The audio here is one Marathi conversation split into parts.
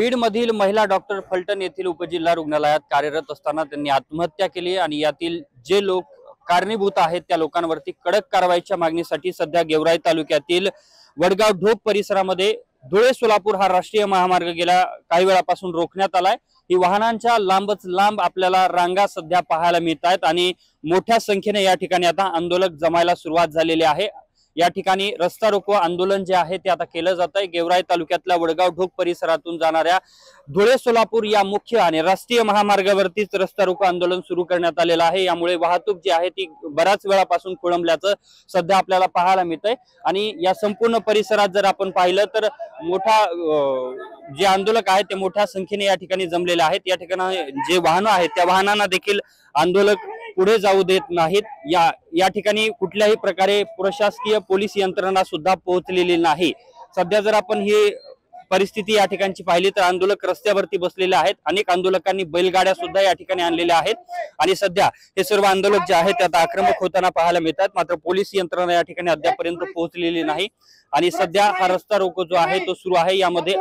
बीडमधील महिला डॉक्टर फलटण येथील उपजिल्हा रुग्णालयात कार्यरत असताना त्यांनी आत्महत्या केली आणि यातील जे लोक कारणीभूत आहेत त्या लोकांवरती कडक कारवाईच्या मागणीसाठी सध्या गेवराई तालुक्यातील वडगाव ढोप परिसरामध्ये धुळे सोलापूर हा राष्ट्रीय महामार्ग गेल्या काही वेळापासून रोखण्यात आलाय। ही वाहनांच्या लांबच लांब आपल्याला रांगा सध्या पाहायला मिळत आहेत आणि मोठ्या संख्येने या ठिकाणी आता आंदोलक जमायला सुरुवात झालेली आहे। या ठिकाणी रस्ता रोको आंदोलन जे आहे ते आता केलं जात आहे। गेवराई तालुक्यातल्या वडगाव ढोप परिसरातून जाणाऱ्या धुळे सोलापूर या मुख्य आणि राष्ट्रीय महामार्गावरतीच रस्ता रोको आंदोलन सुरू करण्यात आलेलं आहे। यामुळे वाहतूक जी आहे ती बऱ्याच वेळापासून खोळंबल्याचं सध्या आपल्याला पाहायला मिळतंय आणि या संपूर्ण परिसरात जर आपण पाहिलं तर मोठा जे आंदोलक आहेत ते मोठ्या संख्येने या ठिकाणी जमलेले आहेत। या ठिकाणी जे वाहनं आहेत त्या वाहनांना देखील आंदोलक पुढे जाऊ देत नाहीत। या ठिकाणी कुठल्याही प्रकारे प्रशासकीय पोलीस यंत्रणा सुद्धा पोहोचलेली नाही। सध्या जर आपण ही परिस्थिती या ठिकाणची पाहिली तर आंदोलक रस्त्यावरती बसलेले आहेत। अनेक आंदोलकांनी बैलगाड्या सुद्धा या ठिकाणी आणलेल्या आहेत आणि सध्या हे सर्व आंदोलक जे आहेत ते आता आक्रमक होताना पाहायला मिळतात। मात्र पोलीस यंत्रणा या ठिकाणी अद्यापर्यंत पोहोचलेली नाही आणि सध्या हा रस्ता रोको जो आहे तो सुरू आहे। यामध्ये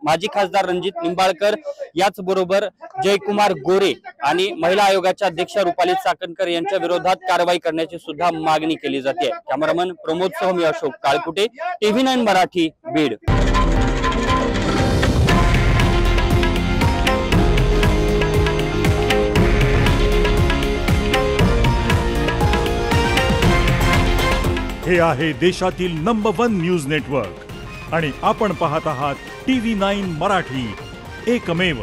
माजी खासदार रणजित निंबाळकर याचबरोबर जयकुमार गोरे आणि महिला आयोगाच्या अध्यक्षा रुपाली चाकणकर यांच्या विरोधात कारवाई करण्याची सुद्धा मागणी केली जाते। कॅमेरामन प्रमोद सह मी अशोक काळकुटे, TV9 मराठी, बीड। हे आहे देशातील नंबर 1 न्यूज नेटवर्क आणि आपण पाहत आहात TV9 मराठी, एकमेव।